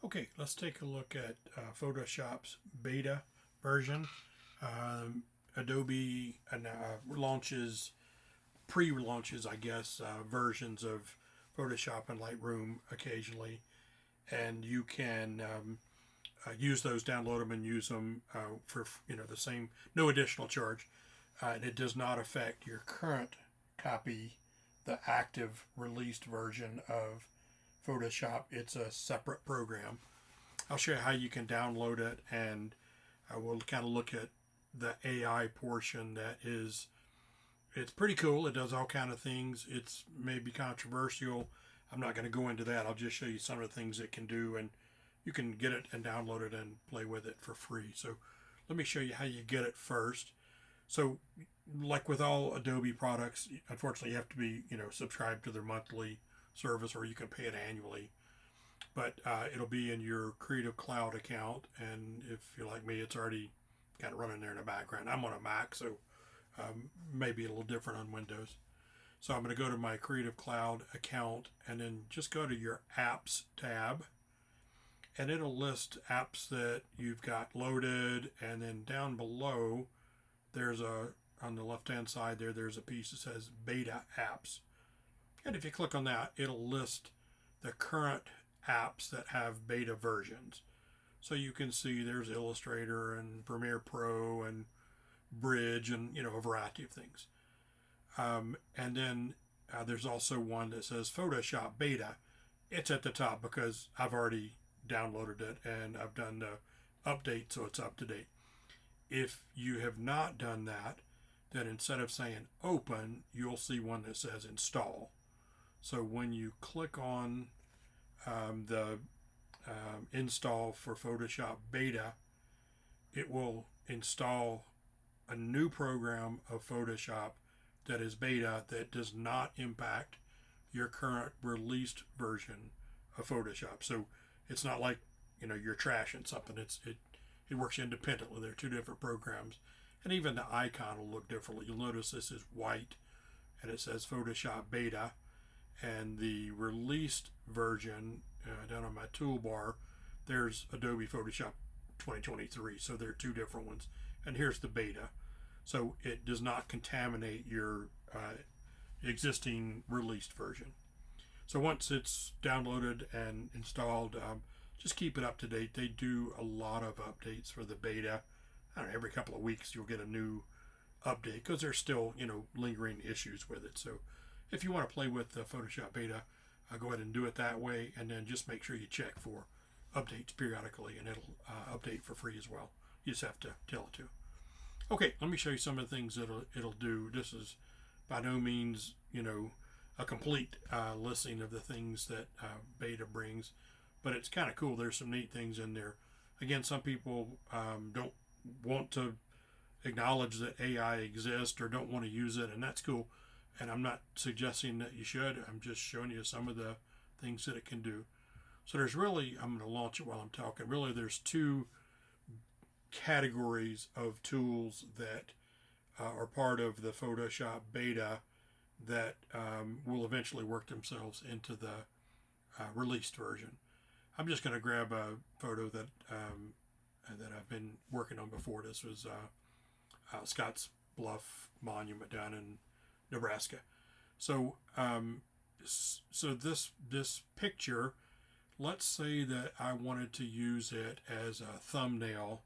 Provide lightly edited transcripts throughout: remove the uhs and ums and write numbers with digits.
Okay, let's take a look at Photoshop's beta version. Adobe launches, pre-launches, I guess, versions of Photoshop and Lightroom occasionally, and you can use those, download them, and use them for the same, no additional charge, and it does not affect your current copy, the active released version of Photoshop. It's a separate program. I'll show you how you can download it, and I will kind of look at the AI portion. It's pretty cool. It does all kind of things. It's maybe controversial. I'm not going to go into that. I'll just show you some of the things it can do, and you can get it and download it and play with it for free. So let me show you how you get it first. So like with all Adobe products, unfortunately you have to be subscribed to their monthly service, or you can pay it annually. But it'll be in your Creative Cloud account, and if you're like me, it's already kind of running there in the background. I'm on a Mac, so maybe a little different on Windows. So I'm going to go to my Creative Cloud account, and then just go to your Apps tab, and it'll list apps that you've got loaded, and then down below there's on the left hand side there's a piece that says Beta Apps, and if you click on that, it'll list the current apps that have beta versions. So you can see there's Illustrator and Premiere Pro and Bridge and a variety of things. And then there's also one that says Photoshop Beta. It's at the top because I've already downloaded it and I've done the update, so it's up to date. If you have not done that, then instead of saying open, you'll see one that says install. So when you click on the install for Photoshop Beta, it will install a new program of Photoshop that is beta, that does not impact your current released version of Photoshop. So it's not like you're trashing something. It works independently. They're two different programs, and even the icon will look differently. You'll notice this is white and it says Photoshop Beta, and the released version down on my toolbar, there's Adobe Photoshop 2023. So there are two different ones, and here's the beta. So it does not contaminate your existing released version. So once it's downloaded and installed, just keep it up to date. They do a lot of updates for the beta. I don't know, every couple of weeks you'll get a new update because there's still lingering issues with it. So if you want to play with the Photoshop beta, go ahead and do it that way, and then just make sure you check for updates periodically, and it'll update for free as well. You just have to tell it to. Okay, let me show you some of the things that it'll do. This is by no means a complete listing of the things that beta brings, but it's kind of cool. There's some neat things in there. Again, some people don't want to acknowledge that AI exists or don't want to use it, and that's cool. And I'm not suggesting that you should. I'm just showing you some of the things that it can do. So there's really, I'm going to launch it while I'm talking. Really, there's two categories of tools that are part of the Photoshop beta that will eventually work themselves into the released version. I'm just going to grab a photo that I've been working on before. This was Scotts Bluff Monument down in Nebraska. So this picture, let's say that I wanted to use it as a thumbnail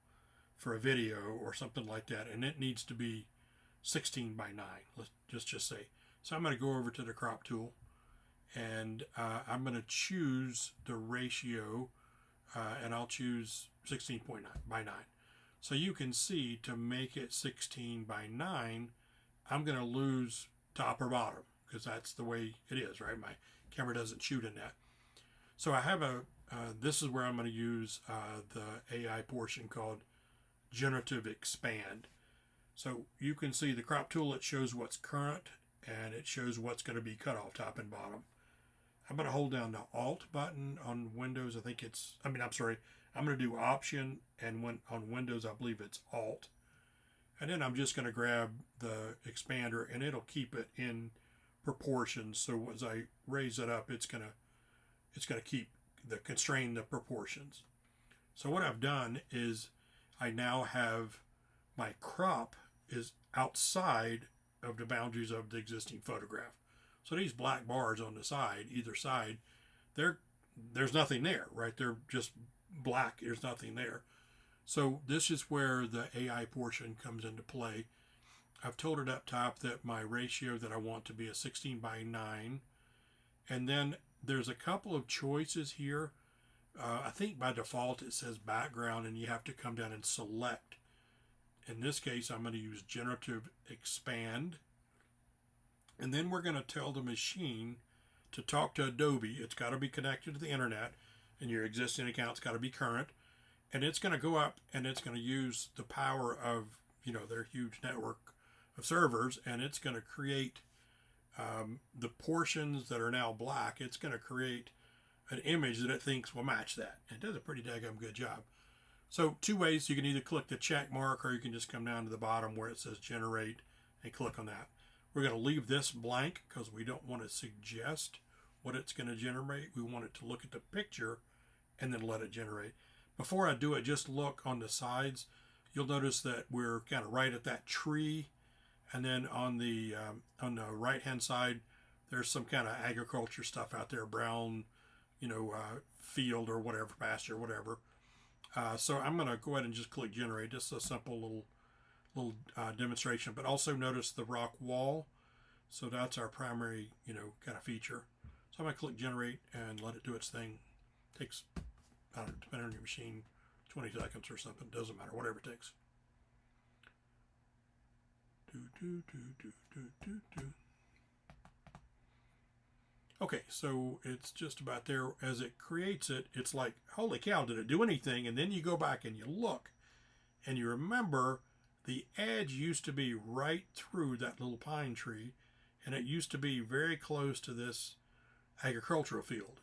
for a video or something like that, and it needs to be 16 by 9. Let's just say. So I'm going to go over to the crop tool, and I'm going to choose the ratio, and I'll choose 16.9 by 9. So you can see, to make it 16 by 9, I'm going to lose top or bottom because that's the way it is, right? My camera doesn't shoot in that. So I have this is where I'm going to use the AI portion called Generative Expand. So you can see the crop tool, it shows what's current and it shows what's going to be cut off top and bottom. I'm going to hold down the Alt button on Windows. I'm going to do Option, and on Windows I believe it's Alt. And then I'm just going to grab the expander, and it'll keep it in proportions. So as I raise it up, it's going to keep constrain the proportions. So what I've done is I now have my crop is outside of the boundaries of the existing photograph. So these black bars on the side, either side, there's nothing there, right? They're just black. There's nothing there. So this is where the AI portion comes into play. I've told it up top that my ratio that I want to be a 16:9. And then there's a couple of choices here. I think by default it says background, and you have to come down and select. In this case, I'm going to use Generative Expand. And then we're going to tell the machine to talk to Adobe. It's got to be connected to the internet, and your existing account's got to be current. And it's going to go up and it's going to use the power of, their huge network of servers, and it's going to create the portions that are now black. It's going to create an image that it thinks will match that. It does a pretty daggum good job. So two ways: you can either click the check mark, or you can just come down to the bottom where it says generate and click on that. We're going to leave this blank because we don't want to suggest what it's going to generate. We want it to look at the picture and then let it generate. Before I do it, just look on the sides. You'll notice that we're kind of right at that tree, and then on the right hand side there's some kind of agriculture stuff out there, brown, field or whatever, pasture, whatever. So I'm going to go ahead and just click generate. Just a simple little demonstration. But also notice the rock wall. So that's our primary, kind of feature. So I'm going to click generate and let it do its thing. Takes, I don't know, depending on your machine, 20 seconds or something. Doesn't matter, whatever it takes. Okay, so it's just about there. As it creates it, it's like, holy cow, did it do anything? And then you go back and you look, and you remember the edge used to be right through that little pine tree, and it used to be very close to this agricultural field.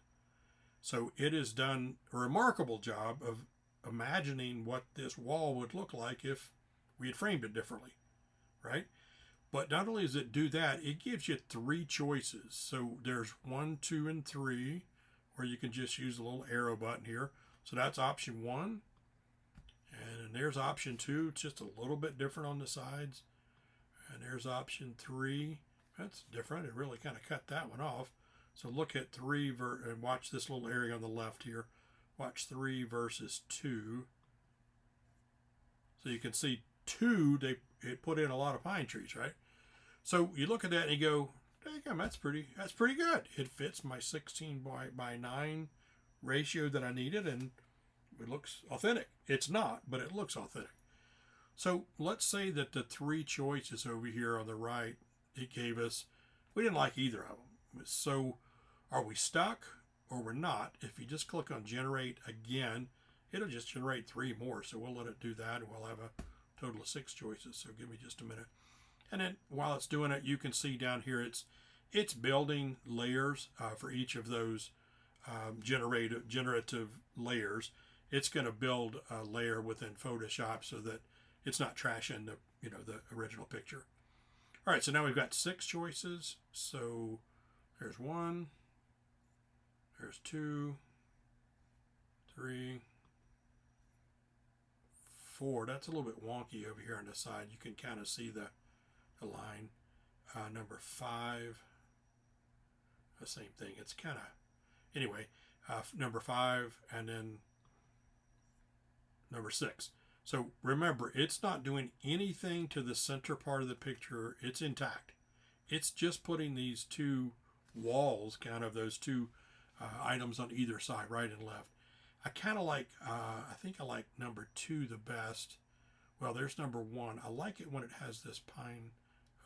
So it has done a remarkable job of imagining what this wall would look like if we had framed it differently, right? But not only does it do that, it gives you three choices. So there's 1, 2, and 3, where you can just use the little arrow button here. So that's option 1. And there's option 2. It's just a little bit different on the sides. And there's option 3. That's different. It really kind of cut that one off. So look at 3 and watch this little area on the left here. Watch 3 versus 2. So you can see 2, it put in a lot of pine trees, right? So you look at that and you go, damn, that's pretty good. It fits my 16:9 ratio that I needed, and it looks authentic. It's not, but it looks authentic. So let's say that the 3 choices over here on the right, it gave us, we didn't like either of them. So are we stuck or we're not? If you just click on generate again, it'll just generate 3 more. So we'll let it do that, and we'll have a total of 6 choices. So give me just a minute. And then while it's doing it, you can see down here it's building layers for each of those generative layers. It's going to build a layer within Photoshop so that it's not trashing the original picture. All right, so now we've got 6 choices. So there's 1, there's 2, 3, 4. That's a little bit wonky over here on the side. You can kind of see the line. Number 5, the same thing. It's kind of, anyway, number 5, and then number 6. So remember, it's not doing anything to the center part of the picture. It's intact. It's just putting these 2 walls, kind of those 2 items on either side, right and left. I kind of like, I think I like number 2 the best. Well, there's number 1. I like it when it has this pine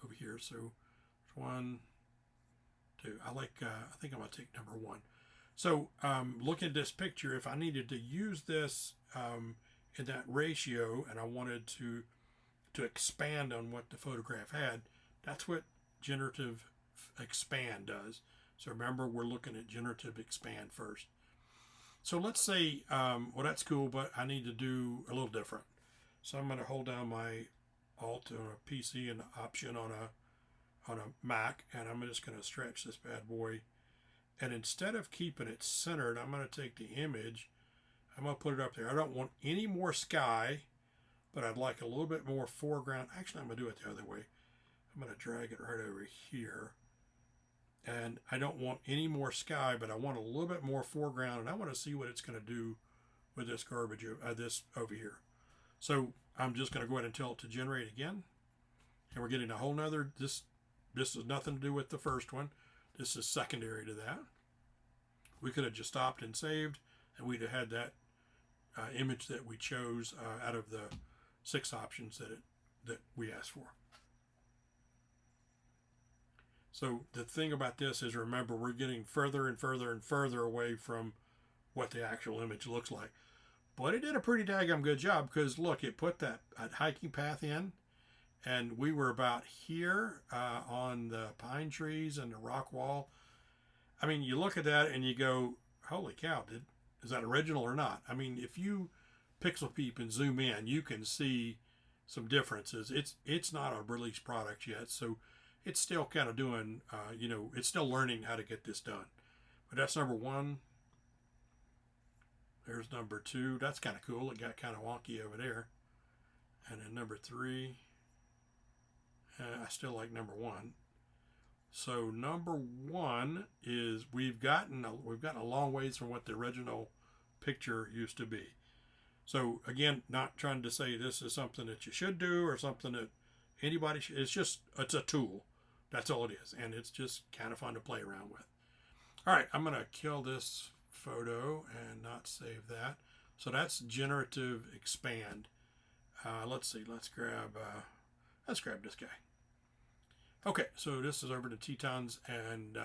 over here. So 1, 2. I think I'm going to take number 1. So looking at this picture, if I needed to use this in that ratio and I wanted to expand on what the photograph had, that's what Generative Expand does. So remember, we're looking at Generative Expand first. So let's say, well, that's cool, but I need to do a little different. So I'm going to hold down my Alt on a PC and Option on a Mac, and I'm just going to stretch this bad boy. And instead of keeping it centered, I'm going to take the image, I'm going to put it up there. I don't want any more sky, but I'd like a little bit more foreground. Actually, I'm going to do it the other way. I'm going to drag it right over here. And I don't want any more sky, but I want a little bit more foreground, and I want to see what it's going to do with this garbage, this over here. So I'm just going to go ahead and tell it to generate again. And we're getting a whole nother, this has nothing to do with the first one. This is secondary to that. We could have just stopped and saved, and we'd have had that image that we chose out of the 6 options that we asked for. So the thing about this is, remember, we're getting further and further and further away from what the actual image looks like. But it did a pretty daggum good job, because look, it put that hiking path in, and we were about here on the pine trees and the rock wall. I mean, you look at that and you go, holy cow, is that original or not? I mean, if you pixel peep and zoom in, you can see some differences. It's not a released product yet, so it's still kind of doing, it's still learning how to get this done. But that's number 1. There's number 2. That's kind of cool. It got kind of wonky over there. And then number 3. I still like number 1. So number 1 is we've gotten a long ways from what the original picture used to be. So again, not trying to say this is something that you should do or something that anybody should. It's a tool. That's all it is, and it's just kind of fun to play around with. All right, I'm gonna kill this photo and not save that. So that's Generative Expand. Let's see. Let's grab this guy. Okay, so this is over to Tetons, and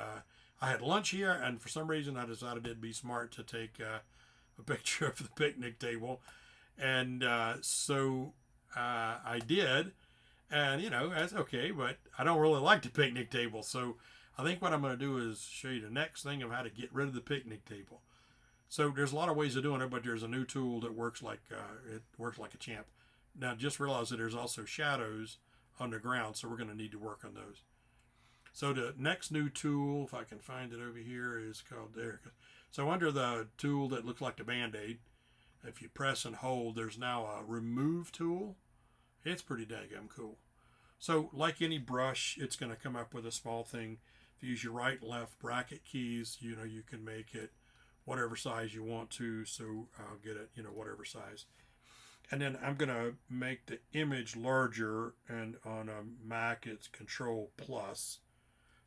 I had lunch here, and for some reason I decided it'd be smart to take a picture of the picnic table, and so I did, and that's okay, but I don't really like the picnic table, so I think what I'm going to do is show you the next thing of how to get rid of the picnic table. So there's a lot of ways of doing it, but there's a new tool that works like a champ. Now just realize that there's also shadows on the ground, so we're going to need to work on those. So the next new tool, if I can find it over here, is called there. So under the tool that looks like the Band-Aid, if you press and hold, there's now a remove tool. It's pretty daggum cool. So like any brush, it's going to come up with a small thing. If you use your right and left bracket keys, you can make it whatever size you want to. So I'll get it, whatever size. And then I'm going to make the image larger, and on a Mac it's Control Plus.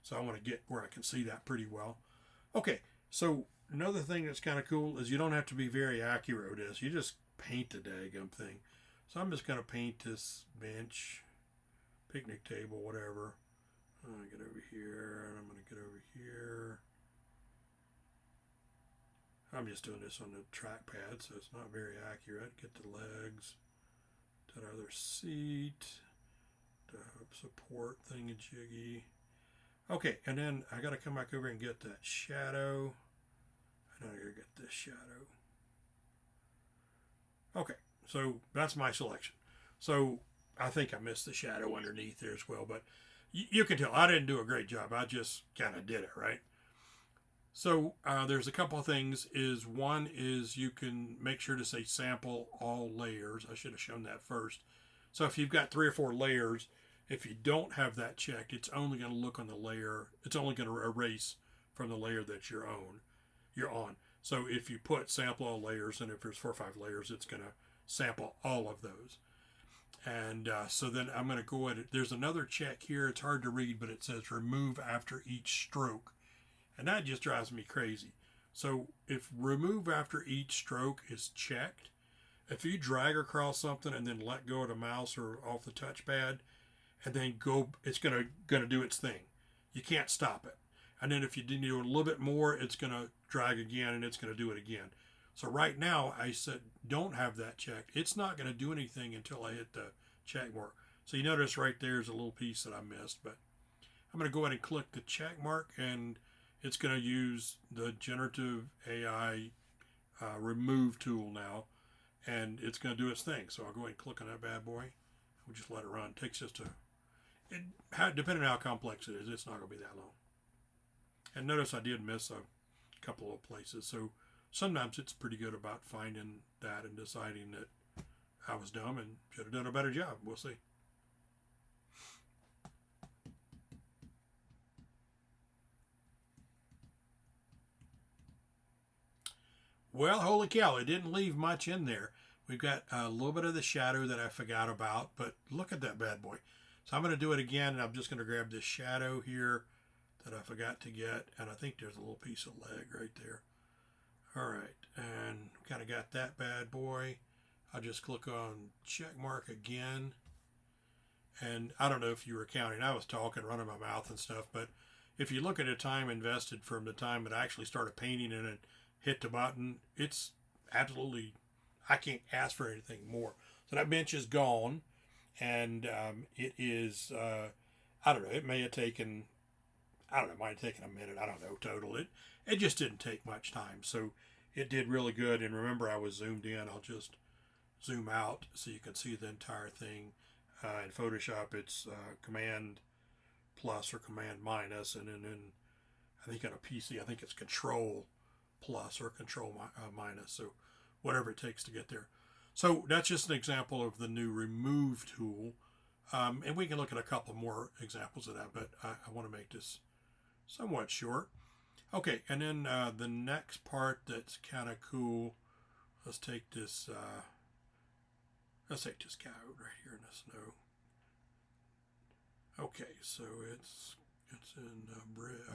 So I want to get where I can see that pretty well. Okay, so another thing that's kind of cool is you don't have to be very accurate with this. You just paint the daggum thing. So I'm just going to paint this bench, picnic table, whatever. I'm going to get over here, and I'm going to get over here. I'm just doing this on the trackpad, so it's not very accurate. Get the legs, that other seat, the support thingy-jiggy. Okay, and then I got to come back over and get that shadow. And I got to get this shadow. Okay, so that's my selection. So I think I missed the shadow underneath there as well, but you can tell I didn't do a great job. I just kind of did it, right? So there's a couple of things. One is you can make sure to say sample all layers. I should have shown that first. So if you've got 3 or 4 layers, if you don't have that checked, it's only going to look on the layer. It's only going to erase from the layer that you're on. So if you put sample all layers, and if there's 4 or 5 layers, it's going to sample all of those. And so then I'm going to go ahead. There's another check here. It's hard to read, but it says remove after each stroke. And that just drives me crazy. So if remove after each stroke is checked, if you drag across something and then let go of the mouse or off the touchpad, and then go, it's going to do its thing. You can't stop it. And then if you do a little bit more, it's going to drag again, and it's going to do it again. So right now, I said don't have that checked. It's not going to do anything until I hit the check mark. So you notice right there is a little piece that I missed, but I'm going to go ahead and click the check mark, and it's going to use the Generative AI remove tool now, and it's going to do its thing. So I'll go ahead and click on that bad boy. We'll just let it run. It takes just depending on how complex it is, it's not going to be that long. And notice I did miss couple of places. So sometimes it's pretty good about finding that and deciding that I was dumb and should have done a better job. We'll see. Well, holy cow, it didn't leave much in there. We've got a little bit of the shadow that I forgot about, but look at that bad boy. So I'm going to do it again, and I'm just going to grab this shadow here that I forgot to get, and I think there's a little piece of leg right there. All right, and kind of got that bad boy. I'll just click on check mark again. And I don't know if you were counting. I was talking, running my mouth and stuff, but if you look at the time invested from the time that I actually started painting and it hit the button, it's absolutely, I can't ask for anything more. So that bench is gone, and it is, I don't know, it may have taken, I don't know, it might have taken a minute, I don't know, total. It just didn't take much time. So it did really good. And remember, I was zoomed in. I'll just zoom out so you can see the entire thing. In Photoshop, it's Command plus or Command minus, and then I think on a PC, I think it's Control plus or Control minus. So whatever it takes to get there. So that's just an example of the new Remove tool, and we can look at a couple more examples of that. But I want to make this somewhat short. Okay, and then the next part that's kind of cool. Let's take this. Let's take this cow right here in the snow. Okay, so it's in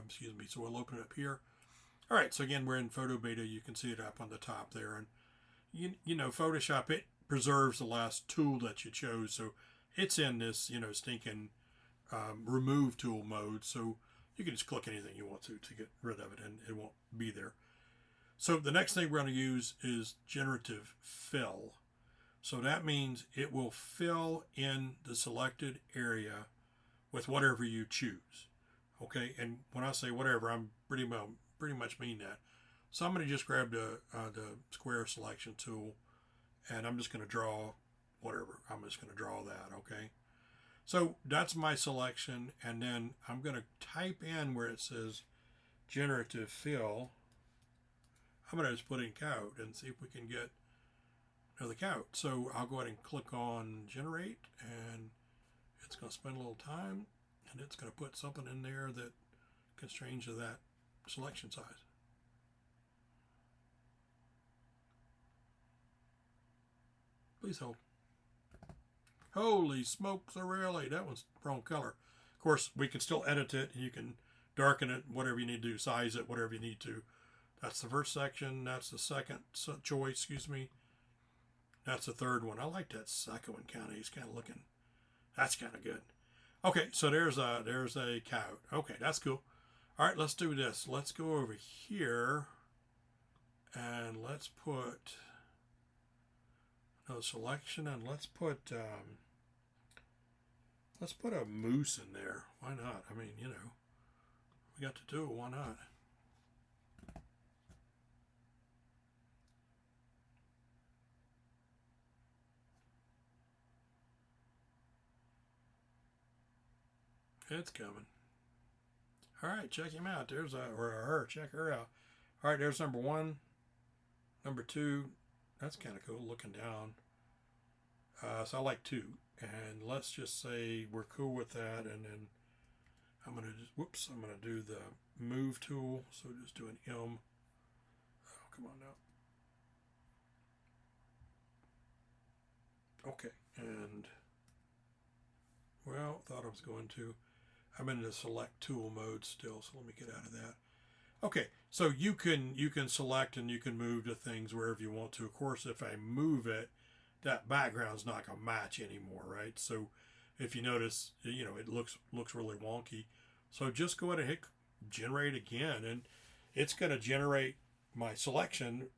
excuse me. So we'll open it up here. All right. So again, we're in photo beta. You can see it up on the top there, and you know, Photoshop, it preserves the last tool that you chose, so it's in this stinking remove tool mode. So you can just click anything you want to get rid of it, and it won't be there. So the next thing we're going to use is Generative Fill. So that means it will fill in the selected area with whatever you choose. Okay, and when I say whatever, I'm pretty much mean that. So I'm going to just grab the square selection tool, and I'm just going to draw whatever. I'm just going to draw that. Okay, so that's my selection, and then I'm going to type in where it says Generative Fill. I'm going to just put in Coat and see if we can get the Coat. So I'll go ahead and click on Generate, and it's going to spend a little time, and it's going to put something in there that constrains to that selection size. Please hold. Holy smokes, really? That one's wrong color. Of course, we can still edit it, and you can darken it, whatever you need to do, size it, whatever you need to. That's the first section. That's the second choice, excuse me. That's the third one. I like that second one kind of. He's kind of looking. That's kind of good. Okay, so there's a cow. Okay, that's cool. All right, let's do this. Let's go over here, and let's put another selection, and let's put a moose in there. Why not? I mean, we got to do it. Why not? It's coming. All right, check him out. There's or her. Check her out. All right, there's number one. Number two. That's kind of cool. Looking down. So I like two. And let's just say we're cool with that. And then I'm gonna do the move tool. So just do an M. Oh, come on now. Okay, and well, thought I was going to. I'm in the select tool mode still, so let me get out of that. Okay, so you can select and you can move the things wherever you want to. Of course, if I move it, that background's not going to match anymore, right? So if you notice, it looks really wonky. So just go ahead and hit generate again, and it's going to generate my selection,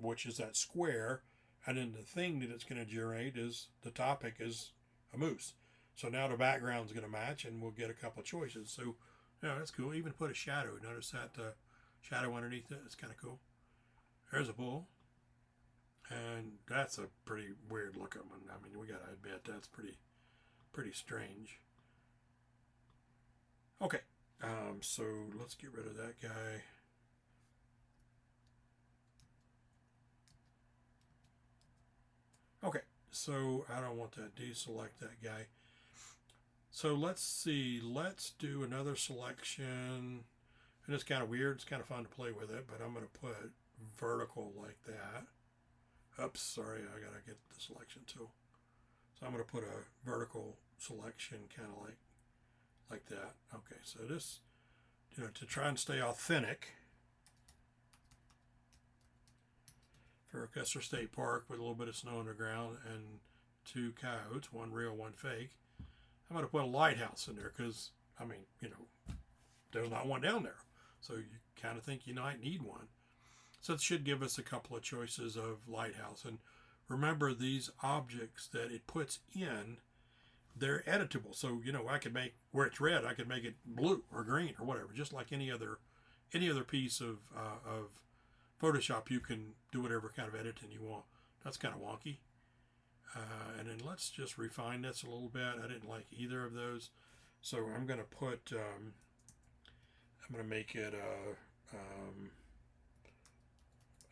which is that square, and then the thing that it's going to generate is the topic is a moose. So now the background's going to match, and we'll get a couple of choices. So, that's cool. Even put a shadow. Notice that shadow underneath it. It's kind of cool. There's a bull. And that's a pretty weird looking one. I mean, we got to admit that's pretty strange. Okay. So let's get rid of that guy. so I don't want that. Deselect that guy. So let's see. Let's do another selection. And it's kind of weird. It's kind of fun to play with it, but I'm going to put vertical like that. Oops, sorry. I got to get the selection tool. So I'm going to put a vertical selection kind of like that. Okay, so this, to try and stay authentic for Custer State Park with a little bit of snow on the ground and 2 coyotes, one real, one fake. I'm going to put a lighthouse in there because, I mean, there's not one down there. So you kind of think you might need one. So it should give us a couple of choices of lighthouse. And remember, these objects that it puts in, they're editable. So, I could make, where it's red, I could make it blue or green or whatever, just like any other piece of Photoshop. You can do whatever kind of editing you want. That's kind of wonky. And then let's just refine this a little bit. I didn't like either of those. So I'm going to put, I'm going to make it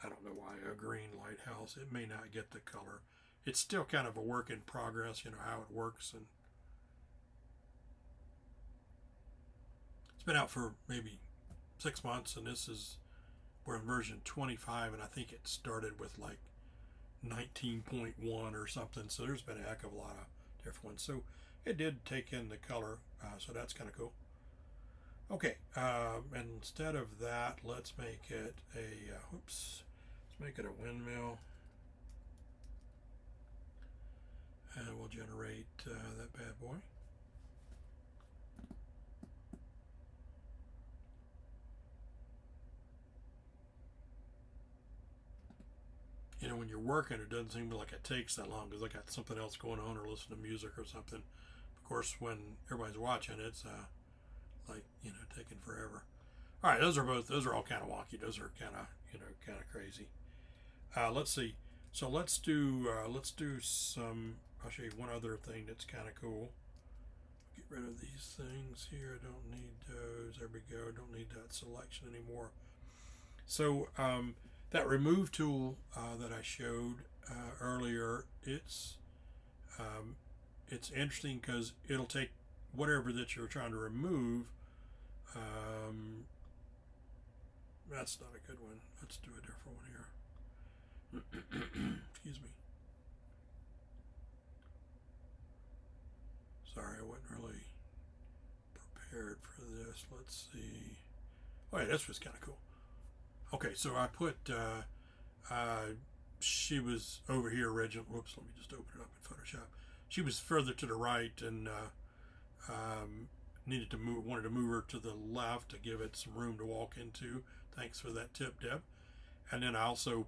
I don't know why, a green lighthouse. It may not get the color. It's still kind of a work in progress, how it works. And it's been out for maybe 6 months, and we're in version 25, and I think it started with like 19.1 or something. So there's been a heck of a lot of different ones. So it did take in the color, so that's kind of cool. Okay, and instead of that, let's make it let's make it a windmill. And we'll generate that bad boy. When you're working, it doesn't seem like it takes that long because I got something else going on or listen to music or something. Of course, when everybody's watching, it's taking forever. All right, those are all kind of wonky. Those are kind of crazy. Let's see. So let's do some. I'll show you one other thing that's kind of cool. Get rid of these things here. I don't need those. There we go. Don't need that selection anymore. So that remove tool that I showed earlier, it's interesting because it'll take whatever that you're trying to remove. That's not a good one. Let's do a different one here. Excuse me. Sorry, I wasn't really prepared for this. Let's see. Oh yeah, this was kind of cool. Okay, so I put, she was over here originally. Whoops, let me just open it up in Photoshop. She was further to the right and wanted to move her to the left to give it some room to walk into. Thanks for that tip, Deb. And then I also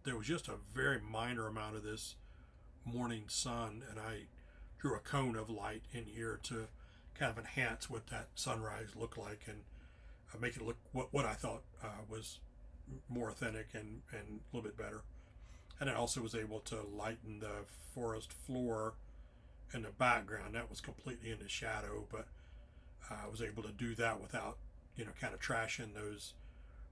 there was just a very minor amount of this morning sun, and I drew a cone of light in here to kind of enhance what that sunrise looked like and make it look what I thought was more authentic and a little bit better. And I also was able to lighten the forest floor in the background. That was completely in the shadow, but I was able to do that without, kind of trashing those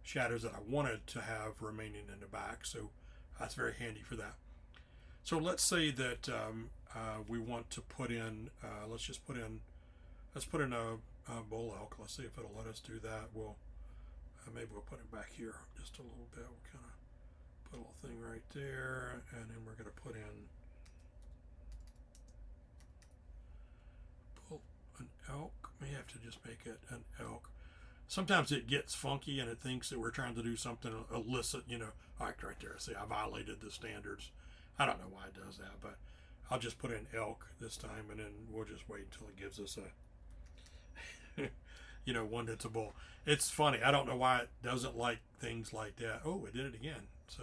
shadows that I wanted to have remaining in the back. So that's very handy for that. So let's say that we want to put in, let's put in a bull elk. Let's see if it'll let us do that. Maybe we'll put it back here just a little bit. We'll kind of put a little thing right there, and then we're going to put in an elk. May have to just make it an elk. Sometimes it gets funky and it thinks that we're trying to do something illicit, like right there. See, I violated the standards. I don't know why it does that, but I'll just put in elk this time, and then we'll just wait until it gives us a one that's a bull. It's funny. I don't know why it doesn't like things like that. Oh, it did it again. So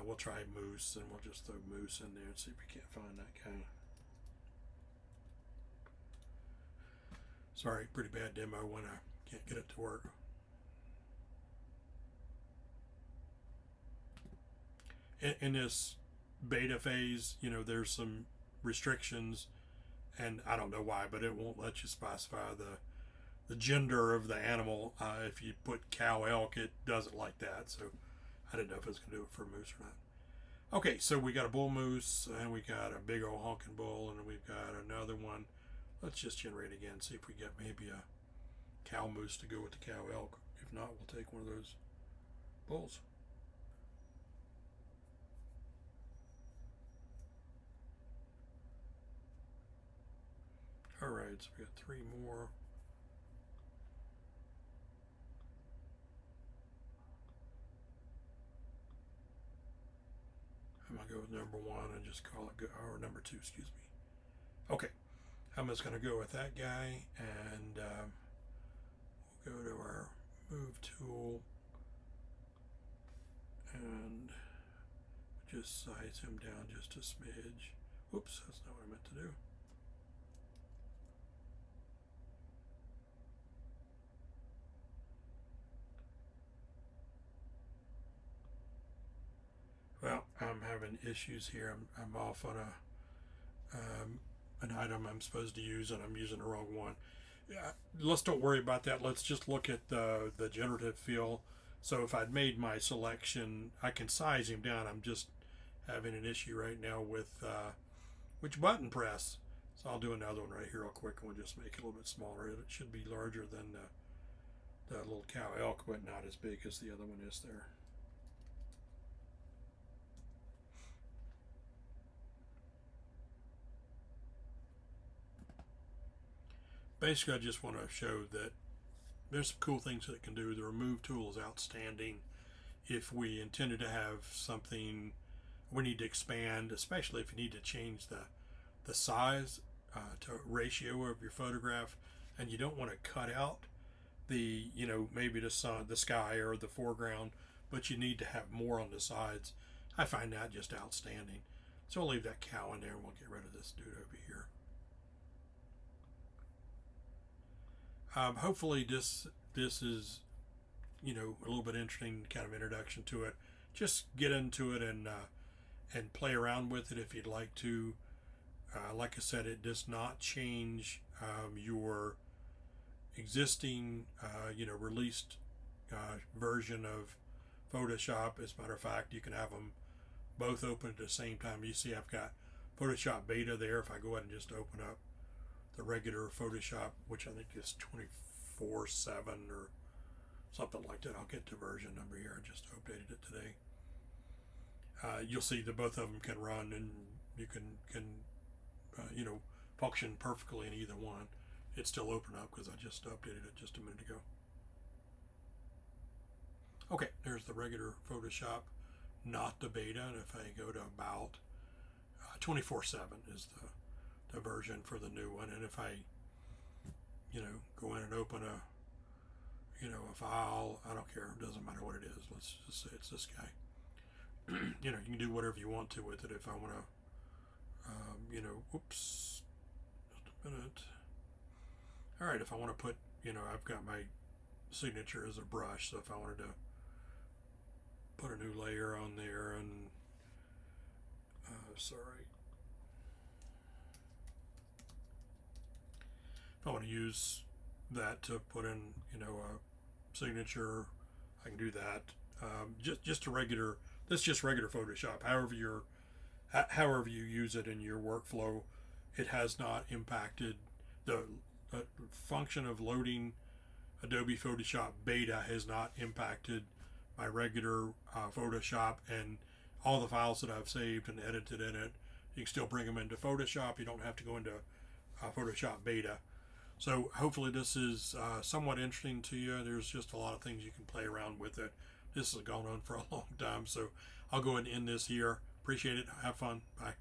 we'll try moose, and we'll just throw moose in there and see if we can't find that guy. Sorry, pretty bad demo when I can't get it to work. In this beta phase, there's some restrictions, and I don't know why, but it won't let you specify the gender of the animal. If you put cow elk, it doesn't like that, so I didn't know if it's going to do it for moose or not. Okay, so we got a bull moose, and we got a big old honking bull, and we've got another one. Let's just generate again, see if we get maybe a cow moose to go with the cow elk. If not, we'll take one of those bulls. All right, so we got 3 more. I'm gonna go with number 1 and just call it or number 2, excuse me. Okay, I'm just gonna go with that guy, and we'll go to our move tool and just size him down just a smidge. Whoops, that's not what I meant to do. Well, I'm having issues here. I'm off on an item I'm supposed to use, and I'm using the wrong one. Yeah, let's don't worry about that. Let's just look at the generative fill. So if I'd made my selection, I can size him down. I'm just having an issue right now with which button press. So I'll do another one right here real quick, and we'll just make it a little bit smaller. It should be larger than the little cow elk, but not as big as the other one is there. Basically, I just want to show that there's some cool things that it can do. The remove tool is outstanding. If we intended to have something we need to expand, especially if you need to change the size to ratio of your photograph, and you don't want to cut out the, maybe the sun, the sky, or the foreground, but you need to have more on the sides. I find that just outstanding. So I'll leave that cow in there, and we'll get rid of this dude over here. Hopefully this is a little bit interesting kind of introduction to it. Just get into it and play around with it if you'd like to. Like I said, it does not change your existing released version of Photoshop. As a matter of fact, you can have them both open at the same time. You see I've got Photoshop Beta there. If I go ahead and just open up the regular Photoshop, which I think is 24/7 or something like that. I'll get the version number here. I just updated it today. You'll see that both of them can run, and you can function perfectly in either one. It's still open up because I just updated it just a minute ago. Okay, there's the regular Photoshop, not the beta. And if I go to about 24/7 is the version for the new one. And if I go in and open a file, I don't care, it doesn't matter what it is, let's just say it's this guy. You can do whatever you want to with it. If I want to oops, just a minute. All right, if I want to put I've got my signature as a brush, so if I wanted to put a new layer on there, and sorry, if I want to use that to put in a signature, I can do that. Just a regular, this is just regular Photoshop. However you use it in your workflow, it has not impacted the function of loading Adobe Photoshop Beta has not impacted my regular Photoshop, and all the files that I've saved and edited in it, you can still bring them into Photoshop. You don't have to go into Photoshop Beta. So hopefully this is somewhat interesting to you. There's just a lot of things you can play around with it. This has gone on for a long time, so I'll go ahead and end this here. Appreciate it. Have fun. Bye.